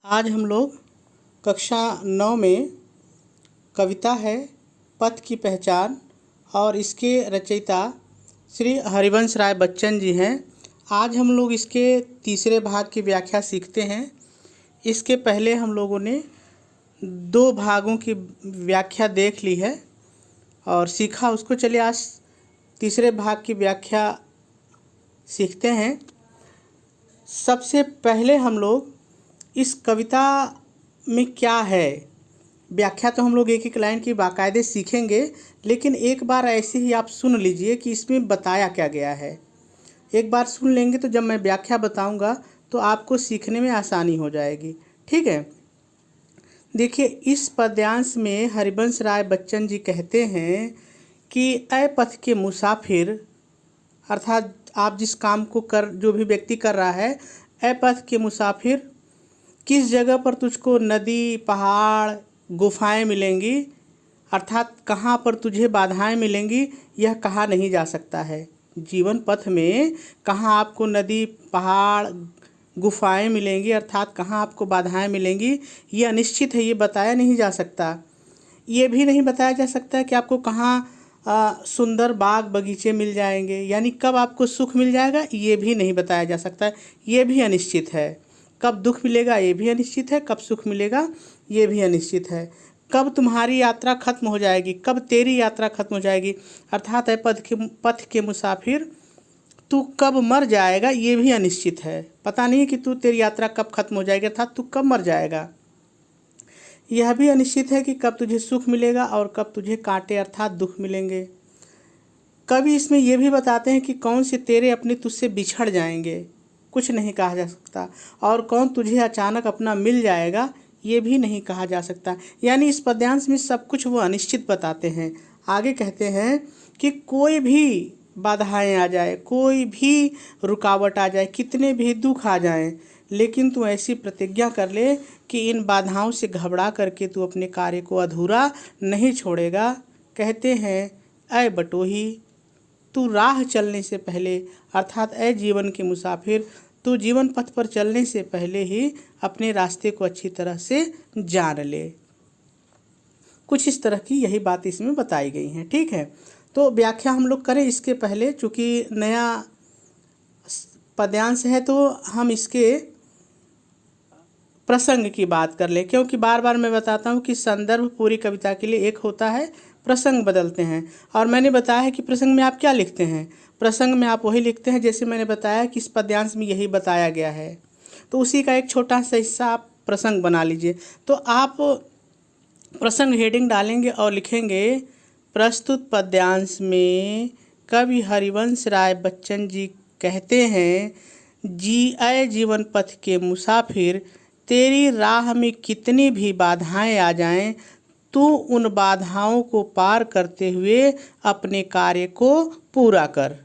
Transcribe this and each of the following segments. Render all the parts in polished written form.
आज हम लोग कक्षा 9 में कविता है पथ की पहचान और इसके रचयिता श्री हरिवंश राय बच्चन जी हैं। आज हम लोग इसके तीसरे भाग की व्याख्या सीखते हैं। इसके पहले हम लोगों ने 2 भागों की व्याख्या देख ली है और सीखा उसको। चलिए आज तीसरे भाग की व्याख्या सीखते हैं। सबसे पहले हम लोग इस कविता में क्या है, व्याख्या तो हम लोग एक एक लाइन की बाकायदे सीखेंगे, लेकिन एक बार ऐसे ही आप सुन लीजिए कि इसमें बताया क्या गया है। एक बार सुन लेंगे तो जब मैं व्याख्या बताऊंगा तो आपको सीखने में आसानी हो जाएगी। ठीक है, देखिए इस पद्यांश में हरिवंश राय बच्चन जी कहते हैं कि ऐ पथ के मुसाफिर, अर्थात आप जिस काम को जो भी व्यक्ति कर रहा है, ऐ पथ के मुसाफिर, किस जगह पर तुझको नदी, पहाड़, गुफाएं मिलेंगी, अर्थात कहाँ पर तुझे बाधाएं मिलेंगी यह कहा नहीं जा सकता है। जीवन पथ में कहाँ आपको नदी, पहाड़, गुफाएं मिलेंगी, अर्थात कहाँ आपको बाधाएं मिलेंगी, ये अनिश्चित है, ये बताया नहीं जा सकता। ये भी नहीं बताया जा सकता कि आपको कहाँ सुंदर बाग बगीचे मिल जाएंगे, यानी कब आपको सुख मिल जाएगा ये भी नहीं बताया जा सकता, ये भी अनिश्चित है। कब दुख मिलेगा ये भी अनिश्चित है, कब सुख मिलेगा ये भी अनिश्चित है। कब तुम्हारी यात्रा खत्म हो जाएगी, कब तेरी यात्रा खत्म हो जाएगी, अर्थात है पथ के मुसाफिर तू कब मर जाएगा ये भी अनिश्चित है। पता नहीं कि तेरी यात्रा कब खत्म हो जाएगी, अर्थात तू कब मर जाएगा। यह भी अनिश्चित है कि कब तुझे सुख मिलेगा और कब तुझे कांटे अर्थात दुख मिलेंगे। कवि इसमें यह भी बताते हैं कि कौन से तेरे अपने तुझसे बिछड़ जाएंगे, कुछ नहीं कहा जा सकता, और कौन तुझे अचानक अपना मिल जाएगा ये भी नहीं कहा जा सकता। यानी इस पद्यांश में सब कुछ वो अनिश्चित बताते हैं। आगे कहते हैं कि कोई भी बाधाएं आ जाए, कोई भी रुकावट आ जाए, कितने भी दुख आ जाएं, लेकिन तू ऐसी प्रतिज्ञा कर ले कि इन बाधाओं से घबरा करके तू अपने कार्य को अधूरा नहीं छोड़ेगा। कहते हैं ऐ बटोही, तू राह चलने से पहले, अर्थात ऐ जीवन के मुसाफिर, तू जीवन पथ पर चलने से पहले ही अपने रास्ते को अच्छी तरह से जान ले। कुछ इस तरह की यही बात इसमें बताई गई है। ठीक है, तो व्याख्या हम लोग करें इसके पहले, चूँकि नया पद्यांश है तो हम इसके प्रसंग की बात कर ले, क्योंकि बार बार मैं बताता हूँ कि संदर्भ पूरी कविता के लिए एक होता है, प्रसंग बदलते हैं। और मैंने बताया है कि प्रसंग में आप क्या लिखते हैं, प्रसंग में आप वही लिखते हैं जैसे मैंने बताया कि इस पद्यांश में यही बताया गया है, तो उसी का एक छोटा सा हिस्सा आप प्रसंग बना लीजिए। तो आप प्रसंग हेडिंग डालेंगे और लिखेंगे प्रस्तुत पद्यांश में कवि हरिवंश राय बच्चन जी कहते हैं, ऐ जीवन पथ के मुसाफिर, तेरी राह में कितनी भी बाधाएं आ जाएं, तू उन बाधाओं को पार करते हुए अपने कार्य को पूरा कर।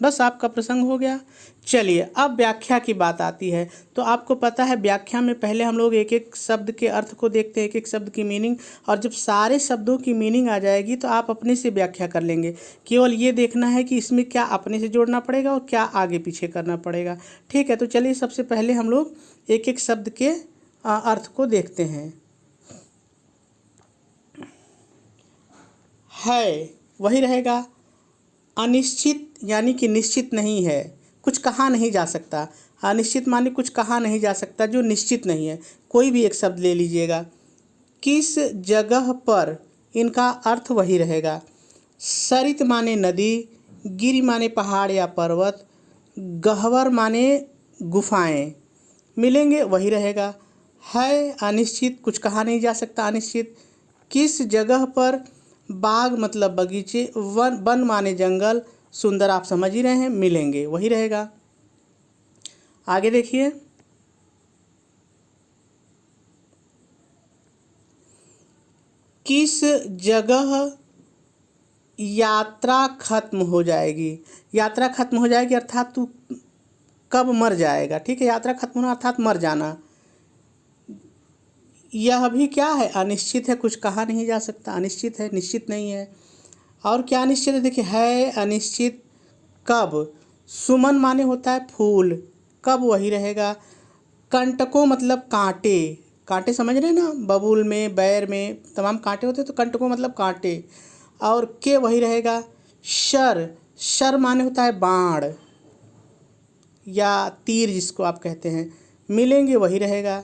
बस आपका प्रसंग हो गया। चलिए अब व्याख्या की बात आती है। तो आपको पता है व्याख्या में पहले हम लोग एक एक शब्द के अर्थ को देखते हैं, एक एक शब्द की मीनिंग, और जब सारे शब्दों की मीनिंग आ जाएगी तो आप अपने से व्याख्या कर लेंगे। केवल ये देखना है कि इसमें क्या अपने से जोड़ना पड़ेगा और क्या आगे पीछे करना पड़ेगा। ठीक है, तो चलिए सबसे पहले हम लोग एक एक शब्द के अर्थ को देखते हैं। है वही रहेगा, अनिश्चित यानी कि निश्चित नहीं है, कुछ कहा नहीं जा सकता। अनिश्चित माने कुछ कहा नहीं जा सकता जो निश्चित नहीं है। कोई भी एक शब्द ले लीजिएगा। किस जगह पर, इनका अर्थ वही रहेगा। सरित माने नदी, गिरि माने पहाड़ या पर्वत, गह्वर माने गुफाएं, मिलेंगे वही रहेगा। है अनिश्चित, कुछ कहा नहीं जा सकता, अनिश्चित। किस जगह पर, बाग मतलब बगीचे, वन माने जंगल, सुंदर आप समझ ही रहे हैं, मिलेंगे वही रहेगा। आगे देखिए, किस जगह यात्रा खत्म हो जाएगी, यात्रा खत्म हो जाएगी अर्थात तू कब मर जाएगा। ठीक है, यात्रा खत्म होना अर्थात मर जाना। यह भी क्या है, अनिश्चित है, कुछ कहा नहीं जा सकता, अनिश्चित है, निश्चित नहीं है। और क्या अनिश्चित है, देखिए है अनिश्चित। कब, सुमन माने होता है फूल, कब वही रहेगा। कंटकों मतलब कांटे, कांटे समझ रहे हैं ना, बबूल में, बैर में तमाम कांटे होते हैं, तो कंटकों मतलब कांटे। और के वही रहेगा। शर, शर माने होता है बाण या तीर जिसको आप कहते हैं। मिलेंगे वही रहेगा।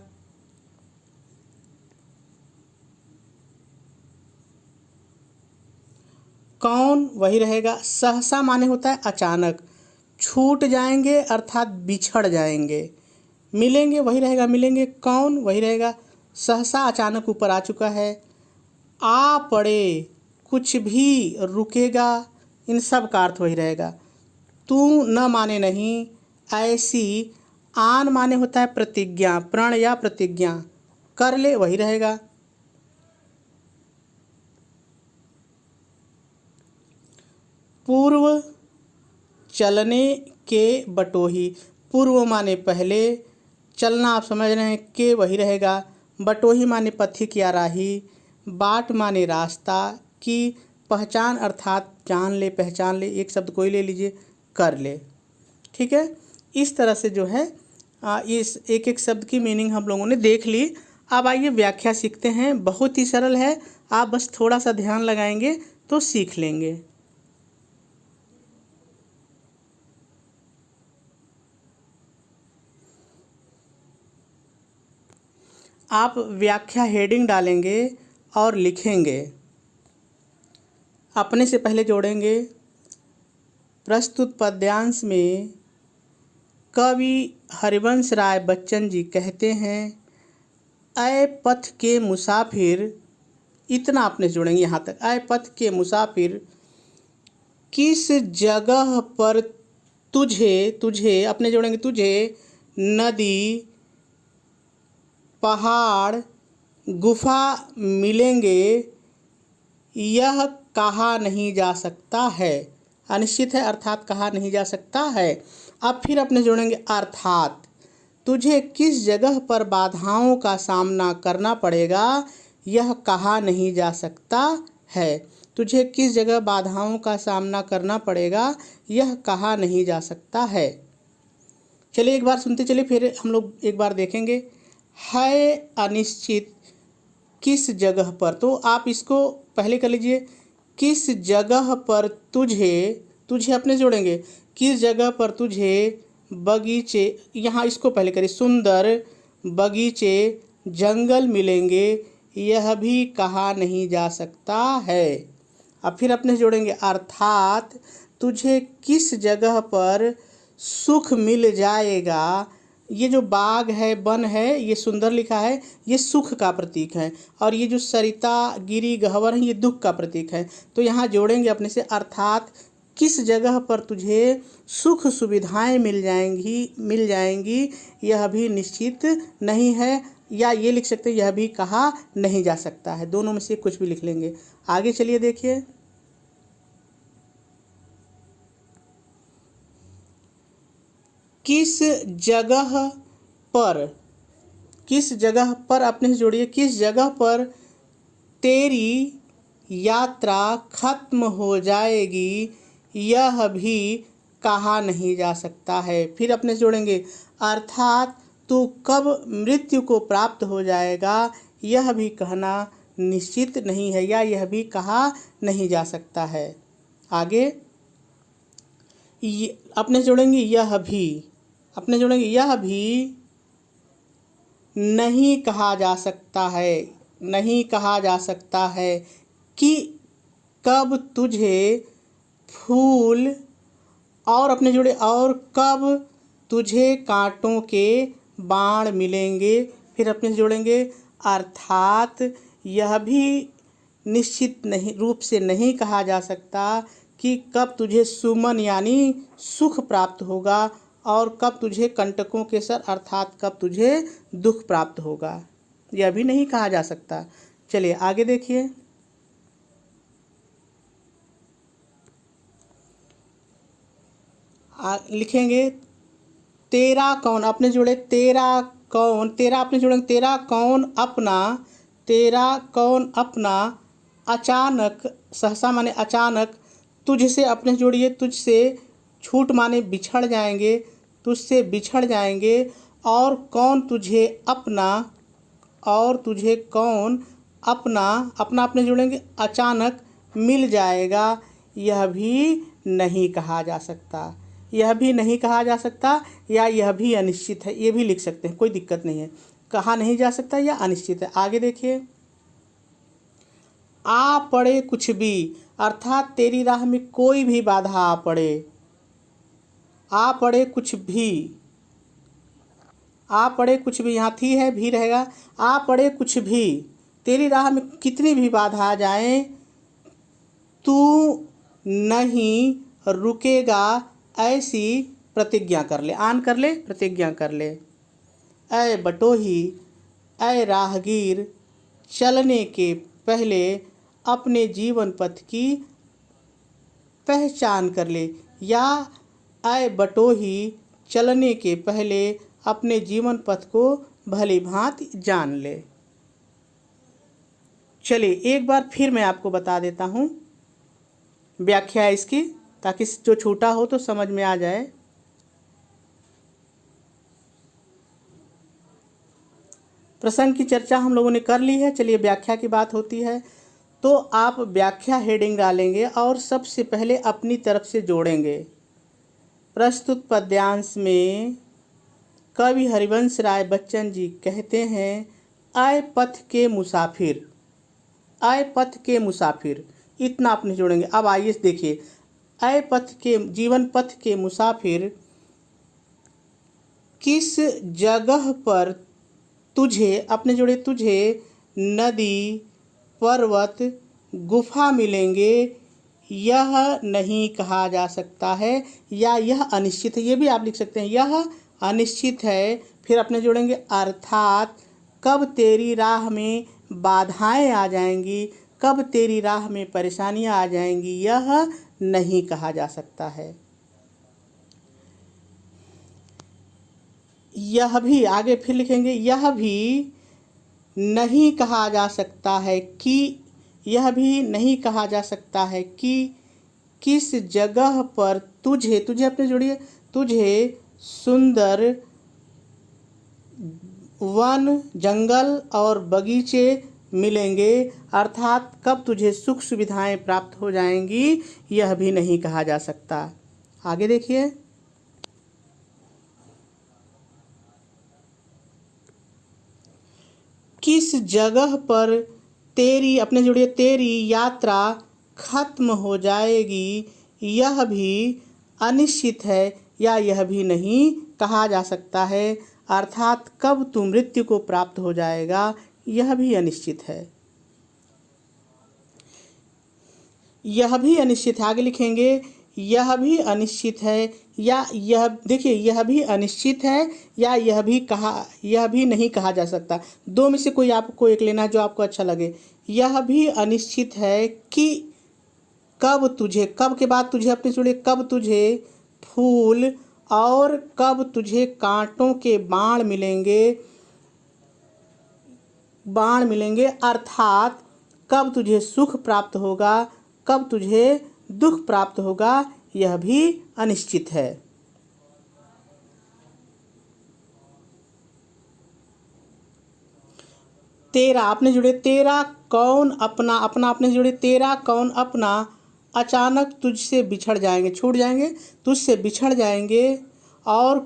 कौन वही रहेगा। सहसा माने होता है अचानक, छूट जाएंगे अर्थात बिछड़ जाएंगे। मिलेंगे वही रहेगा, मिलेंगे कौन वही रहेगा। सहसा अचानक ऊपर आ चुका है। आ पड़े, कुछ भी रुकेगा, इन सब का अर्थ वही रहेगा। तू न माने नहीं, ऐसी। आन माने होता है प्रतिज्ञा, प्रण या प्रतिज्ञा। कर ले वही रहेगा। पूर्व, चलने के बटोही। पूर्व माने पहले, चलना आप समझ रहे हैं, के वही रहेगा। बटोही माने पथिक या राही। बाट माने रास्ता। की पहचान अर्थात जान ले, पहचान ले, एक शब्द कोई ले लीजिए, कर ले। ठीक है, इस तरह से जो है इस एक एक शब्द की मीनिंग हम लोगों ने देख ली। अब आइए व्याख्या सीखते हैं। बहुत ही सरल है, आप बस थोड़ा सा ध्यान लगाएंगे तो सीख लेंगे। आप व्याख्या हेडिंग डालेंगे और लिखेंगे, अपने से पहले जोड़ेंगे। प्रस्तुत पद्यांश में कवि हरिवंश राय बच्चन जी कहते हैं, ऐ पथ के मुसाफिर, इतना अपने से जोड़ेंगे यहाँ तक। ऐ पथ के मुसाफिर, किस जगह पर तुझे, तुझे अपने जोड़ेंगे, तुझे नदी, पहाड़, गुफा मिलेंगे, यह कहा नहीं जा सकता है। अनिश्चित है अर्थात कहा नहीं जा सकता है। अब फिर अपने जोड़ेंगे अर्थात, तुझे किस जगह पर बाधाओं का सामना करना पड़ेगा, यह कहा नहीं जा सकता है। तुझे किस जगह बाधाओं का सामना करना पड़ेगा, यह कहा नहीं जा सकता है। चलिए एक बार सुनते चलिए, फिर हम लोग एक बार देखेंगे। है अनिश्चित किस जगह पर, तो आप इसको पहले कर लीजिए। किस जगह पर तुझे, तुझे अपने जोड़ेंगे, किस जगह पर तुझे बगीचे, यहाँ इसको पहले करिए, सुंदर बगीचे, जंगल मिलेंगे, यह भी कहा नहीं जा सकता है। अब फिर अपने जोड़ेंगे अर्थात तुझे किस जगह पर सुख मिल जाएगा। ये जो बाग है, वन है, ये सुंदर लिखा है, ये सुख का प्रतीक है। और ये जो सरिता, गिरी, गह्वर है, ये दुख का प्रतीक है। तो यहाँ जोड़ेंगे अपने से अर्थात किस जगह पर तुझे सुख सुविधाएं मिल जाएंगी, यह भी निश्चित नहीं है। या ये लिख सकते हैं, यह भी कहा नहीं जा सकता है। दोनों में से कुछ भी लिख लेंगे। आगे चलिए देखिए। किस जगह पर, किस जगह पर अपने से जोड़िए, किस जगह पर तेरी यात्रा खत्म हो जाएगी, यह भी कहा नहीं जा सकता है। फिर अपने से जोड़ेंगे अर्थात तू कब मृत्यु को प्राप्त हो जाएगा, यह भी कहना निश्चित नहीं है, या यह भी कहा नहीं जा सकता है। आगे अपने जोड़ेंगे यह भी, अपने जोड़ेंगे यह भी नहीं कहा जा सकता है, नहीं कहा जा सकता है कि कब तुझे फूल, और अपने जोड़े, और कब तुझे कांटों के बाण मिलेंगे। फिर अपने जोड़ेंगे अर्थात यह भी निश्चित नहीं, रूप से नहीं कहा जा सकता कि कब तुझे सुमन यानी सुख प्राप्त होगा, और कब तुझे कंटकों के सर अर्थात कब तुझे दुख प्राप्त होगा, यह भी नहीं कहा जा सकता। चलिए आगे देखिए। लिखेंगे तेरा कौन, अपने जोड़े तेरा कौन, तेरा अपने जोड़ेंगे तेरा कौन अपना, तेरा कौन अपना अचानक, सहसा माने अचानक, तुझसे अपने जोड़िए, तुझसे, छूट माने बिछड़ जाएंगे, तुझसे बिछड़ जाएंगे, और कौन तुझे अपना, और तुझे कौन अपना, अपना अपने जुड़ेंगे अचानक मिल जाएगा, यह भी नहीं कहा जा सकता। यह भी नहीं कहा जा सकता या यह भी अनिश्चित है, ये भी लिख सकते हैं, कोई दिक्कत नहीं है। कहा नहीं जा सकता या अनिश्चित है। आगे देखिए, आ पड़े कुछ भी, अर्थात तेरी राह में कोई भी बाधा आ पड़े। आ पड़े कुछ भी, आ पड़े कुछ भी, यहाँ थी है भी रहेगा। आ पड़े कुछ भी, तेरी राह में कितनी भी बाधा आ जाए, तू नहीं रुकेगा, ऐसी प्रतिज्ञा कर ले। आन कर ले, प्रतिज्ञा कर ले। ऐ बटोही, ऐ राहगीर, चलने के पहले अपने जीवन पथ की पहचान कर ले, या ऐ बटोही, चलने के पहले अपने जीवन पथ को भली भांति जान ले। चलिए एक बार फिर मैं आपको बता देता हूँ व्याख्या इसकी, ताकि जो छूटा हो तो समझ में आ जाए। प्रसंग की चर्चा हम लोगों ने कर ली है, चलिए व्याख्या की बात होती है। तो आप व्याख्या हेडिंग डालेंगे और सबसे पहले अपनी तरफ से जोड़ेंगे। प्रस्तुत पद्यांश में कवि हरिवंश राय बच्चन जी कहते हैं, आए पथ के मुसाफिर, आए पथ के मुसाफिर, इतना अपने जोड़ेंगे। अब आइए देखिए, आए पथ के, जीवन पथ के मुसाफिर, किस जगह पर तुझे, अपने जोड़े, तुझे नदी, पर्वत, गुफा मिलेंगे, यह नहीं कहा जा सकता है या यह अनिश्चित है। ये भी आप लिख सकते हैं, यह अनिश्चित है। फिर अपने जोड़ेंगे अर्थात कब तेरी राह में बाधाएं आ जाएंगी, कब तेरी राह में परेशानियां आ जाएंगी, यह नहीं कहा जा सकता है। यह भी आगे फिर लिखेंगे, यह भी नहीं कहा जा सकता है कि, यह भी नहीं कहा जा सकता है कि किस जगह पर तुझे, तुझे अपने जोड़िए, तुझे सुंदर वन, जंगल और बगीचे मिलेंगे, अर्थात कब तुझे सुख सुविधाएं प्राप्त हो जाएंगी, यह भी नहीं कहा जा सकता। आगे देखिए, किस जगह पर तेरी, अपने जोड़िए, तेरी यात्रा खत्म हो जाएगी, यह भी अनिश्चित है या यह भी नहीं कहा जा सकता है, अर्थात कब तू मृत्यु को प्राप्त हो जाएगा, यह भी अनिश्चित है। यह भी अनिश्चित है, आगे लिखेंगे, यह भी अनिश्चित है या यह, देखिए यह भी अनिश्चित है या यह भी कहा, यह भी नहीं कहा जा सकता। दो में से कोई आपको एक लेना जो आपको अच्छा लगे। यह भी अनिश्चित है कि कब तुझे, कब के बाद तुझे अपने जोड़े, कब तुझे फूल और कब तुझे कांटों के बाण मिलेंगे, बाण मिलेंगे, अर्थात कब तुझे सुख प्राप्त होगा, कब तुझे दुख प्राप्त होगा, यह भी अनिश्चित है। तेरा, अपने जुड़े, तेरा कौन अपना, अपना अपने जुड़े, तेरा कौन अपना अचानक तुझसे बिछड़ जाएंगे, छूट जाएंगे, तुझसे बिछड़ जाएंगे, और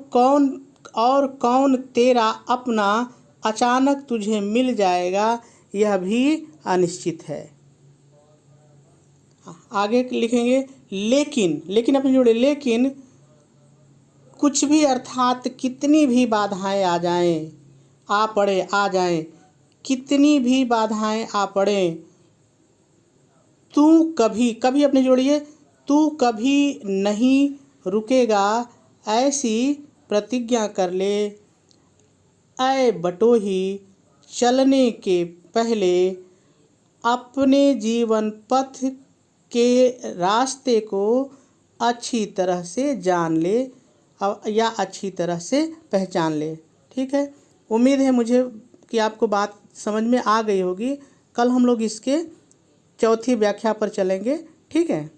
कौन तेरा अपना अचानक तुझे मिल जाएगा, यह भी अनिश्चित है। आगे लिखेंगे, लेकिन, लेकिन अपने जोड़े, लेकिन कुछ भी, अर्थात कितनी भी बाधाएं आ जाएं, आ पड़े, आ जाएं, कितनी भी बाधाएं आ पड़े, तू कभी, कभी अपने जोड़िए, तू कभी नहीं रुकेगा, ऐसी प्रतिज्ञा कर ले। ऐ बटोही, चलने के पहले अपने जीवन पथ के रास्ते को अच्छी तरह से जान ले या अच्छी तरह से पहचान ले। ठीक है, उम्मीद है मुझे कि आपको बात समझ में आ गई होगी। कल हम लोग इसके चौथी व्याख्या पर चलेंगे। ठीक है।